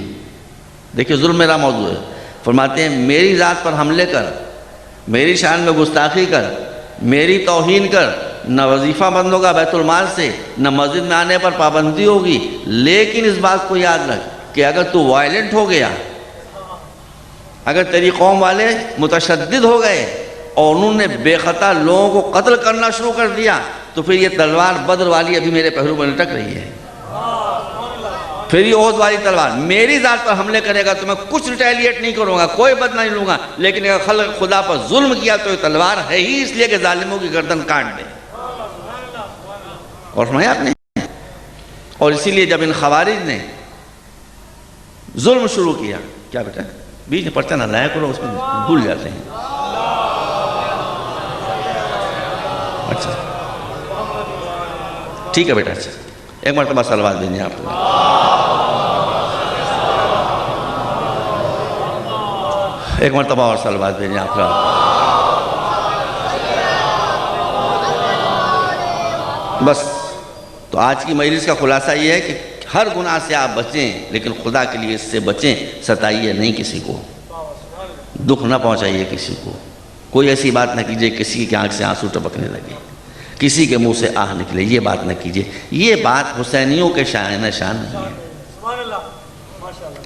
Speaker 1: دیکھیں ظلم میرا موضوع ہے، فرماتے ہیں میری ذات پر حملے کر، میری شان میں گستاخی کر، میری توہین کر، نہ وظیفہ بند ہوگا بیت المال سے، نہ مسجد میں آنے پر پابندی ہوگی، لیکن اس بات کو یاد رکھ کہ اگر تو وائلنٹ ہو گیا، اگر تیری قوم والے متشدد ہو گئے اور انہوں نے بے خطا لوگوں کو قتل کرنا شروع کر دیا، تو پھر یہ تلوار بدر والی ابھی میرے پہلو میں لٹک رہی ہے، پھر یہ احد والی تلوار میری ذات پر حملے کرے گا تو میں کچھ ریٹیلیٹ نہیں کروں گا، کوئی بدلہ نہیں لوں گا، لیکن اگر خلق خدا پر ظلم کیا تو یہ تلوار ہے ہی اس لیے کہ ظالموں کی گردن کاٹ دے۔ اور سمجھا آپ نے، اور اسی لیے جب ان خوارج نے ظلم شروع کیا، کیا بیٹا بیچ میں پڑھتے نہ لایا کرو، اس میں بھول جاتے ہیں، اچھا ٹھیک ہے بیٹا، اچھا ایک مرتبہ صلوات دیں آپ کو۔ ایک مرتبہ اور صلوات بھیجیں آپ کا. بس تو آج کی مجلس کا خلاصہ یہ ہے کہ ہر گناہ سے آپ بچیں، لیکن خدا کے لیے اس سے بچیں. ستائیے نہیں کسی کو، دکھ نہ پہنچائیے کسی کو، کوئی ایسی بات نہ کیجیے کسی کی آنکھ سے آنسو ٹپکنے لگے، کسی کے منہ سے آہ نکلے، یہ بات نہ کیجیے. یہ بات حسینیوں کے شان نہیں ہے.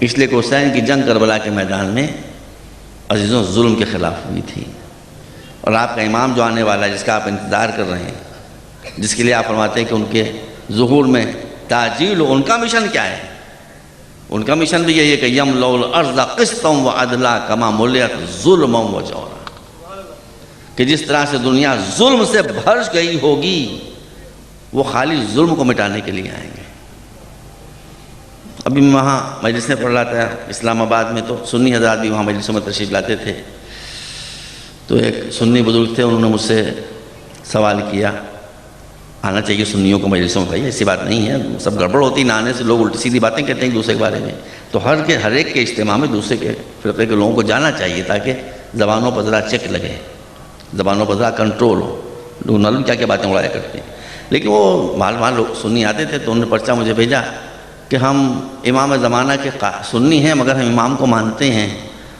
Speaker 1: اس لیے کہ حسین کی جنگ کربلا کے میدان میں عزیزوں ظلم کے خلاف ہوئی تھی. اور آپ کا امام جو آنے والا ہے، جس کا آپ انتظار کر رہے ہیں، جس کے لیے آپ فرماتے ہیں کہ ان کے ظہور میں تاجیل ہو، ان کا مشن کیا ہے؟ ان کا مشن بھی یہی ہے کہ یملؤ الارض قسطا وعدلا کما ملئت ظلما وجورا، کہ جس طرح سے دنیا ظلم سے بھر گئی ہوگی، وہ خالی ظلم کو مٹانے کے لیے آئیں گے. ابھی میں وہاں مجلس میں پڑھ رہا تھا اسلام آباد میں، تو سنی حضرات بھی وہاں مجلسوں میں تشریف لاتے تھے. تو ایک سنی بزرگ تھے، انہوں نے مجھ سے سوال کیا، آنا چاہیے سنیوں کو مجلسوں میں. بھائی ایسی بات نہیں ہے، سب گڑبڑ ہوتی، نہ آنے سے لوگ الٹی سیدھی باتیں کہتے ہیں ایک دوسرے کے بارے میں. تو ہر ایک کے اجتماع میں دوسرے کے فرقے کے لوگوں کو جانا چاہیے، تاکہ زبانوں پر ذرا چیک لگے، زبانوں پر ذرا کنٹرول ہو. لوگ معلوم کیا کیا باتیں اڑایا کرتے ہیں. لیکن وہ وہاں لوگ سنی آتے تھے، تو انہوں نے پرچہ مجھے بھیجا کہ ہم امام زمانہ کے سنی ہیں، مگر ہم امام کو مانتے ہیں،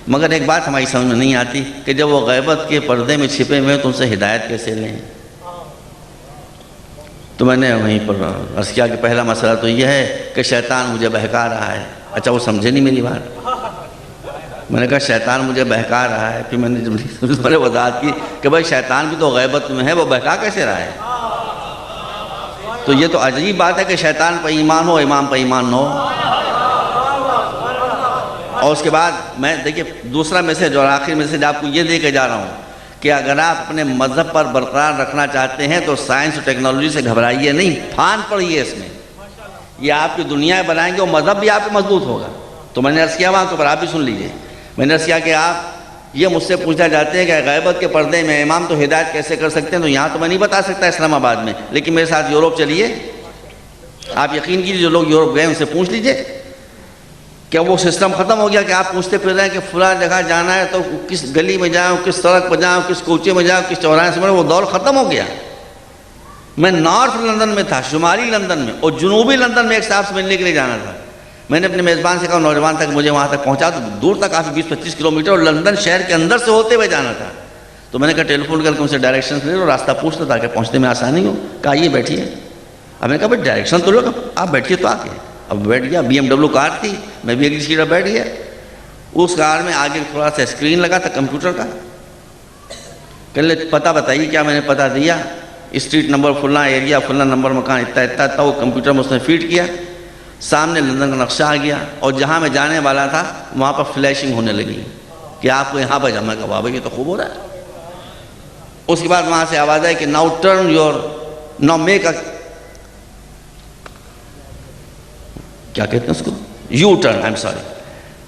Speaker 1: مگر ایک بات ہماری سمجھ میں نہیں آتی کہ جب وہ غیبت کے پردے میں چھپے ہوئے تو ان سے ہدایت کیسے لیں. تو میں نے وہیں پر عرض کیا کہ پہلا مسئلہ تو یہ ہے کہ شیطان مجھے بہکا رہا ہے. اچھا وہ سمجھے نہیں میری بات. میں نے کہا شیطان مجھے بہکا رہا ہے. پھر میں نے وضاحت کی کہ بھائی شیطان بھی تو غیبت میں ہے، وہ بہکا کیسے رہا ہے؟ تو یہ تو عجیب بات ہے کہ شیطان پہ ایمان ہو، امام پہ ایمان نہ ہو. اور اس کے بعد میں دیکھیے دوسرا میسیج اور آخری میسیج آپ کو یہ دے کے جا رہا ہوں کہ اگر آپ اپنے مذہب پر برقرار رکھنا چاہتے ہیں تو سائنس اور ٹیکنالوجی سے گھبرائیے نہیں، پھان پڑیے اس میں. یہ آپ کی دنیا بنائیں گے اور مذہب بھی آپ کو مضبوط ہوگا. تو میں نے عرض کیا وہاں کے اوپر آپ بھی سن لیجئے. میں نے عرض کیا کہ آپ یہ مجھ سے پوچھنا چاہتے ہیں کہ غیبت کے پردے میں امام تو ہدایت کیسے کر سکتے ہیں، تو یہاں تو میں نہیں بتا سکتا اسلام آباد میں، لیکن میرے ساتھ یورپ چلیے. آپ یقین کیجیے جو لوگ یورپ گئے ان سے پوچھ لیجئے کیا وہ سسٹم ختم ہو گیا کہ آپ پوچھتے پھر رہے ہیں کہ فلاں جگہ جانا ہے تو کس گلی میں جاؤں، کس سڑک پر جاؤں، کس کوچے میں جاؤں، کس چوراہے سے. وہ دور ختم ہو گیا. میں نارتھ لندن میں تھا، شمالی لندن میں، اور جنوبی لندن میں ایک صاحب سے ملنے کے لیے جانا تھا. میں نے اپنے میزبان سے کہا نوجوان تک مجھے وہاں تک پہنچا، تو دور تک کافی 20-25 کلومیٹر، اور لندن شہر کے اندر سے ہوتے ہوئے جانا تھا. تو میں نے کہا ٹیلی فون کر کے ان سے ڈائریکشن لے لو، راستہ پوچھتا تاکہ پہنچنے میں آسانی ہو. کہا یہ بیٹھیے. اب میں نے کہا بھائی ڈائریکشن تو لو، آپ بیٹھیے تو آ کے. اب بیٹھ گیا. BMW کار تھی، میں بھی ایک سیٹ بیٹھ گیا. اس کار میں آگے تھوڑا سا اسکرین لگا تھا کمپیوٹر کا. کہ لے پتہ بتائیے. کیا میں نے پتہ دیا، اسٹریٹ نمبر فلاں، ایریا فلاں، نمبر مکان اتنا. وہ کمپیوٹر میں اس نے فیڈ کیا، سامنے لندن کا نقشہ آ گیا، اور جہاں میں جانے والا تھا وہاں پر فلیشنگ ہونے لگی کہ آپ کو یہاں پر جانا. کا بابا یہ تو خوب ہو رہا ہے. اس کے بعد وہاں سے آواز آئی کہ ناؤ میک اے، کیا کہتے ہیں اس کو، you turn.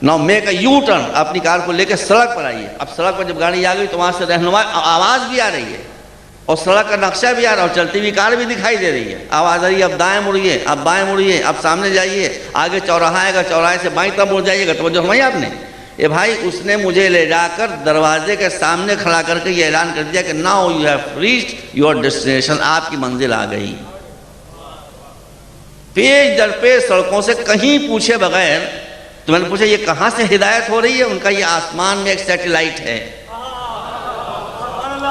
Speaker 1: Now make a you turn. اپنی کار کو لے کے سڑک پر آئیے. اب سڑک پر جب گاڑی آ گئی تو وہاں سے رہنما آواز بھی آ رہی ہے، اور سڑک کا نقشہ بھی آ رہا ہے، اور چلتی ہوئی کار بھی دکھائی دے رہی ہے. آواز آ رہی ہے اب دائیں مڑیے، اب بائیں مڑیے، اب سامنے جائیے، آگے چوراہا آئے گا، چوراہے سے بائیں طرف مڑ جائیے گا. توجہ فرمائی آپ نے. اے بھائی اس نے مجھے لے جا کر دروازے کے سامنے کھڑا کر کے یہ اعلان کر دیا کہ now you have reached your destination. آپ کی منزل آ گئی. پیج در پیج سڑکوں سے کہیں پوچھے بغیر. تو میں نے پوچھا یہ کہاں سے ہدایت ہو رہی ہے؟ ان کا یہ آسمان میں ایک سیٹلائٹ ہے.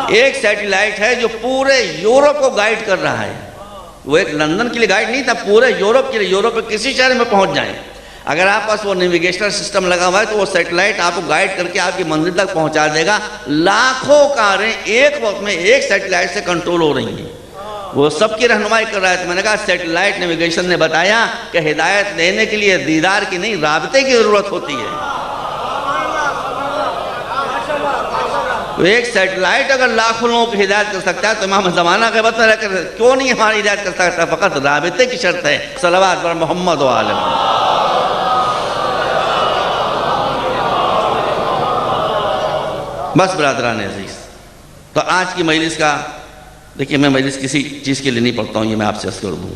Speaker 1: ایک سیٹلائٹ ہے جو پورے یورپ کو گائیڈ کر رہا ہے. وہ ایک لندن کے لیے گائیڈ نہیں تھا، پورے یورپ کے لیے. یورپ کے کسی شہر میں پہنچ جائیں، اگر آپ پاس وہ نیویگیشنل سسٹم لگا ہوا ہے تو وہ سیٹلائٹ آپ کو گائیڈ کر کے آپ کی منزل تک پہنچا دے گا. لاکھوں کاریں ایک وقت میں ایک سیٹلائٹ سے کنٹرول ہو رہی ہیں. وہ سب کی رہنمائی کر رہا ہے. تو میں نے کہا سیٹلائٹ نیویگیشن نے بتایا کہ ہدایت دینے کے لیے دیدار کی نہیں، رابطے کی ضرورت ہوتی ہے. تو ایک سیٹلائٹ اگر لاکھوں لوگوں کی ہدایت کر سکتا ہے تو امام زمانہ غیبت میں رہ کر کیوں نہیں ہماری ہدایت کر سکتا؟ فقط رابطے کی شرط ہے. صلوات بر محمد و آل محمد. بس برادران عزیز، تو آج کی مجلس کا دیکھیے، میں مجلس کسی چیز کے لیے نہیں پڑھتا ہوں، یہ میں آپ سے عرض کر دوں.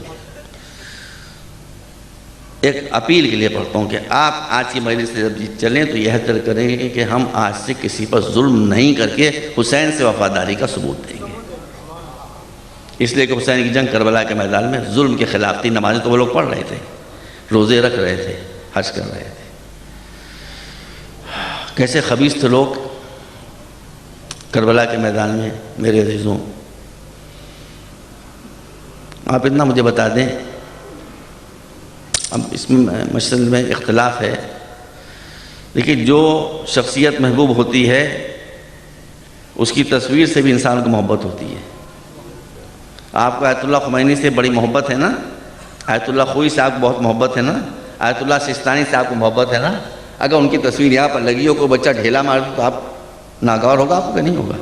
Speaker 1: ایک اپیل کے لیے پڑھتا ہوں کہ آپ آج کی مجلس سے جب چلیں تو یہ حضر کریں گے کہ ہم آج سے کسی پر ظلم نہیں کر کے حسین سے وفاداری کا ثبوت دیں گے، اس لیے کہ حسین کی جنگ کربلا کے میدان میں ظلم کے خلاف تھی۔ نمازیں تو وہ لوگ پڑھ رہے تھے، روزے رکھ رہے تھے، حج کر رہے تھے۔ کیسے خبیث تھے لوگ کربلا کے میدان میں۔ میرے عزیزوں، آپ اتنا مجھے بتا دیں، اب اس میں مسئلے میں اختلاف ہے، لیکن جو شخصیت محبوب ہوتی ہے اس کی تصویر سے بھی انسان کو محبت ہوتی ہے۔ آپ کو آیت اللہ خمینی سے بڑی محبت ہے نا، آیت اللہ خوئی سے آپ کو بہت محبت ہے نا، آیت اللہ سستانی سے آپ کو محبت ہے نا۔ اگر ان کی تصویر یہاں پر لگی ہو، کوئی بچہ ڈھیلا مار تو آپ ناگوار ہوگا آپ کو کہ نہیں ہوگا؟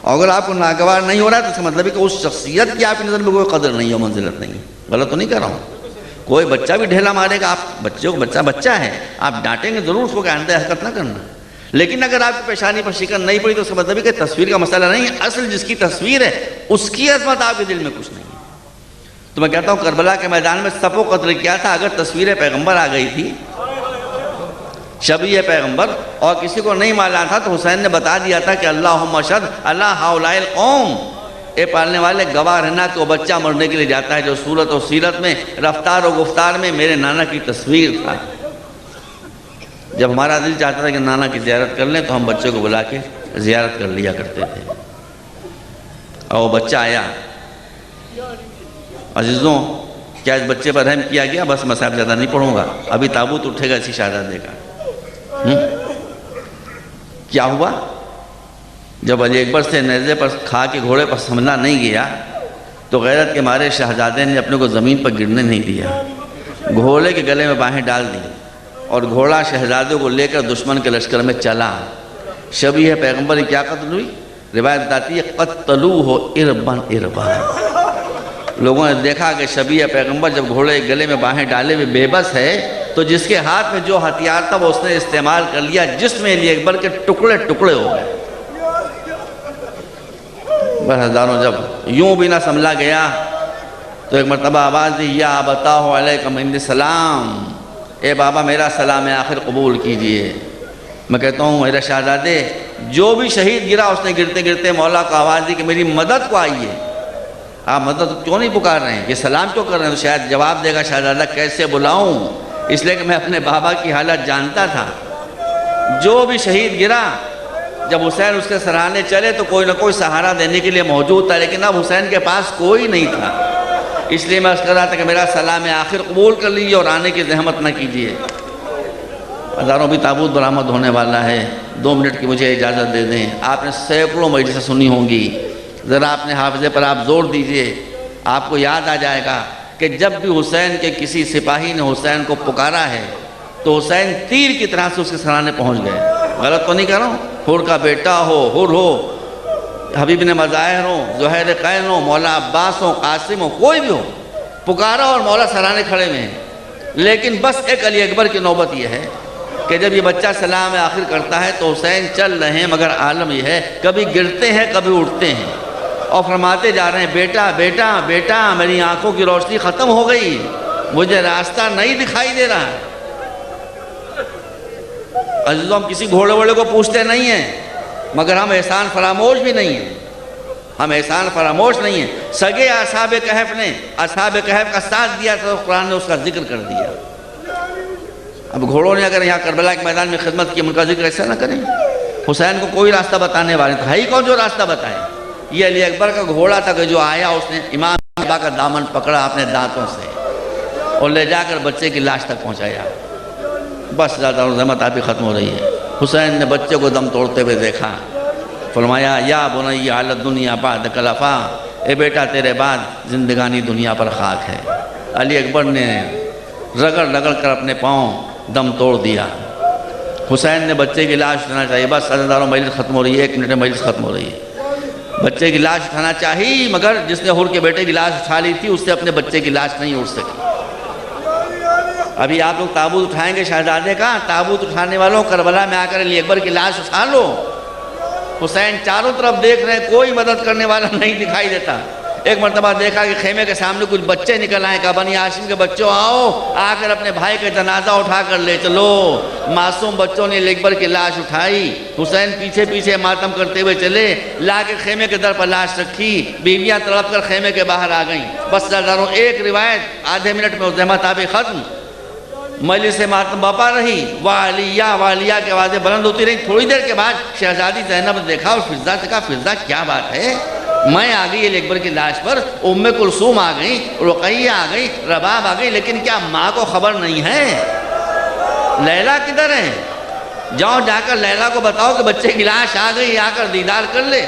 Speaker 1: اور اگر آپ کو ناگوار نہیں ہو رہا تو اس کا مطلب ہے کہ اس شخصیت کی آپ کی نظر میں کوئی قدر نہیں ہے، منزلت نہیں ہے۔ غلط تو نہیں کر رہا ہوں؟ کوئی بچہ بھی ڈھیلا مارے گا، آپ بچے کو بچہ ہے، آپ ڈانٹیں گے ضرور اس کو کہ آئندہ حرکت نہ کرنا، لیکن اگر آپ کی پیشانی پر شکن نہیں پڑی تو اس کا مطلب ہے کہ تصویر کا مسئلہ نہیں ہے، اصل جس کی تصویر ہے اس کی عظمت آپ کے دل میں کچھ نہیں ہے۔ تو میں کہتا ہوں کربلا کے میدان میں سب کو قتل کیا تھا، اگر تصویر پیغمبر آ گئی تھی، شبیہ پیغمبر، اور کسی کو نہیں مانا تھا تو حسین نے بتا دیا تھا کہ اللہم اشہد علی ہؤلاء القوم، اے پالنے والے گواہ رہنا کہ وہ بچہ مرنے کے لیے جاتا ہے جو صورت و سیرت میں، رفتار و گفتار میں میرے نانا کی تصویر تھا۔ جب ہمارا دل چاہتا تھا کہ نانا کی زیارت کر لیں تو ہم بچے کو بلا کے زیارت کر لیا کرتے تھے، اور وہ بچہ آیا۔ عزیزوں، کیا اس بچے پر رحم کیا گیا؟ بس میں صاحب زیادہ نہیں پڑھوں گا، ابھی تابوت اٹھے گا اسی شہزادے کا۔ کیا ہوا؟ جب علی اکبر سے نیزے پر کھا کے گھوڑے پر سنبھلا نہیں گیا تو غیرت کے مارے شہزادے نے اپنے کو زمین پر گرنے نہیں دیا، گھوڑے کے گلے میں باہیں ڈال دی اور گھوڑا شہزادے کو لے کر دشمن کے لشکر میں چلا۔ شبیہ پیغمبر کی کیا قتل ہوئی؟ روایت بتاتی ہے قتلوہ اربن اربن۔ لوگوں نے دیکھا کہ شبیہ پیغمبر جب گھوڑے کے گلے میں باہیں ڈالے ہوئے بے بس ہے تو جس کے ہاتھ میں جو ہتھیار تھا وہ اس نے استعمال کر لیا، جس میں علی اکبر کے ٹکڑے ٹکڑے ہو گئے۔ بس ہزاروں جب یوں بھی نہ سنبھلا گیا تو ایک مرتبہ آواز دی، یا ابتاہ علیکم منی السلام، اے بابا میرا سلام آخر قبول کیجئے۔ میں کہتا ہوں میرا شہزادے، جو بھی شہید گرا اس نے گرتے گرتے مولا کو آواز دی کہ میری مدد کو آئیے۔ آپ مدد کیوں نہیں پکار رہے ہیں، یہ سلام کیوں کر رہے ہیں؟ تو شاید جواب دے گا شہزادہ کیسے بلاؤں، اس لیے کہ میں اپنے بابا کی حالت جانتا تھا۔ جو بھی شہید گرا جب حسین اس کے سراہنے چلے تو کوئی نہ کوئی سہارا دینے کے لیے موجود تھا، لیکن اب حسین کے پاس کوئی نہیں تھا، اس لیے میں اس کر رہا تھا کہ میرا سلام آخر قبول کر لیجیے اور آنے کی زحمت نہ کیجیے۔ ہزاروں بھی تابوت برآمد ہونے والا ہے، 2 منٹ کی مجھے اجازت دے دیں۔ آپ نے سینکڑوں مجلسیں سنی ہوں گی، ذرا اپنے حافظے پر آپ زور دیجئے، آپ کو یاد آ جائے گا کہ جب بھی حسین کے کسی سپاہی نے حسین کو پکارا ہے تو حسین تیر کی طرح سے اس کے سرانے پہنچ گئے۔ غلط تو نہیں کر رہا ہوں؟ حر کا بیٹا ہو، حر ہو، حبیب نے مظاہر ہو، زہیر قین ہو، مولا عباس ہو، قاسم ہو، کوئی بھی ہو، پکارا اور مولا سرانے کھڑے میں ہیں۔ لیکن بس ایک علی اکبر کی نوبت یہ ہے کہ جب یہ بچہ سلام آخر کرتا ہے تو حسین چل رہے ہیں، مگر عالم یہ ہے کبھی گرتے ہیں کبھی اٹھتے ہیں، اور فرماتے جا رہے ہیں بیٹا بیٹا بیٹا میری آنکھوں کی روشنی ختم ہو گئی، مجھے راستہ نہیں دکھائی دے رہا۔ عزیزوں، ہم کسی گھوڑے ووڑے کو پوچھتے نہیں ہیں، مگر ہم احسان فراموش بھی نہیں ہیں، ہم احسان فراموش نہیں ہیں۔ سگے اصحاب کہف نے اصحاب کہف کا ساتھ دیا تو قرآن نے اس کا ذکر کر دیا۔ اب گھوڑوں نے اگر یہاں کربلا کے میدان میں خدمت کی، ان کا ذکر ایسا نہ کریں۔ حسین کو کوئی راستہ بتانے والے تھا، ہے ہی کون جو راستہ بتائے؟ یہ علی اکبر کا گھوڑا تھا کہ جو آیا اس نے امام صاحبہ کا دامن پکڑا اپنے دانتوں سے اور لے جا کر بچے کی لاش تک پہنچایا۔ بس زیادہ زحمت آپ ہی ختم ہو رہی ہے۔ حسین نے بچے کو دم توڑتے ہوئے دیکھا، فرمایا یا بنی علی الدنیا بعدک لفا، اے بیٹا تیرے بعد زندگانی دنیا پر خاک ہے۔ علی اکبر نے رگڑ رگڑ کر اپنے پاؤں دم توڑ دیا۔ حسین نے بچے کی لاش اٹھانا چاہیے، بس عزیزانو مجلس ختم ہو رہی ہے، 1 منٹ میں مجلس ختم ہو رہی ہے۔ بچے کی لاش اٹھانا چاہیے، مگر جس نے حر کے بیٹے کی لاش اٹھا لی تھی اس سے اپنے بچے کی لاش نہیں اٹھ سکی۔ ابھی آپ لوگ تابوت اٹھائیں گے شہزادے کا، تابوت اٹھانے والوں کربلا میں آ کر علی اکبر کی لاش اٹھا لو۔ حسین چاروں طرف دیکھ رہے ہیں، کوئی مدد کرنے والا نہیں دکھائی دیتا۔ ایک مرتبہ دیکھا کہ خیمے کے سامنے کچھ بچے نکل آئے، کہا بنی ہاشم کے بچوں آؤ، آ کر اپنے بھائی کا جنازہ اٹھا کر لے چلو۔ معصوم بچوں نے اکبر کی لاش اٹھائی، حسین پیچھے پیچھے ماتم کرتے ہوئے چلے، لا کے خیمے کے در پر لاش رکھی، بیویاں تڑپ کر خیمے کے باہر آ گئیں۔ بس سرداروں ایک روایت آدھے منٹ میں زحمت آبی ختم، مجلس سے ماتم بپا رہی، والیہ والیہ کی آوازیں بلند ہوتی رہیں۔ تھوڑی دیر کے بعد شہزادی زینب نے دیکھا اور فضہ سے کہا فضہ کیا بات ہے؟ میں آ گئی علی اکبر کی لاش پر، ام کلثوم آ گئی، رقیہ آ گئی، رباب آ گئی، لیکن کیا ماں کو خبر نہیں ہے؟ لیلا کدھر ہے؟ جاؤ جا کر لیلا کو بتاؤ کہ بچے کی لاش آ گئی، آ کر دیدار کر لے۔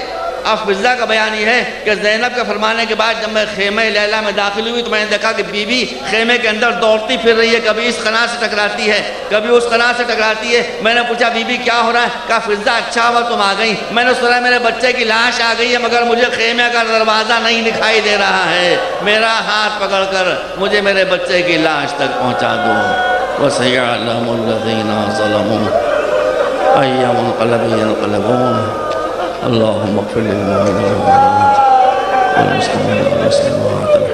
Speaker 1: اب فضہ کا بیان یہ ہے کہ زینب کے فرمانے کے بعد جب میں خیمہ لیلا میں داخل ہوئی تو میں نے دیکھا کہ بی بی خیمے کے اندر دوڑتی پھر رہی ہے، کبھی اس قناع سے ٹکراتی ہے، کبھی اس قناع سے ٹکراتی ہے۔ میں نے پوچھا بی بی کیا ہو رہا ہے؟ کہا فضہ اچھا ہوا تم آ گئی، میں نے سنا میرے بچے کی لاش آ گئی ہے مگر مجھے خیمے کا دروازہ نہیں دکھائی دے رہا ہے، میرا ہاتھ پکڑ کر مجھے میرے بچے کی لاش تک پہنچا دو۔ وَسَيَعْلَمُ الَّذِينَ ظَلَمُوا أَيَّ مُنقَلَبٍ يَنقَلِبُونَ اللهم اغفر للمؤمنين والمسلمين والمسلمات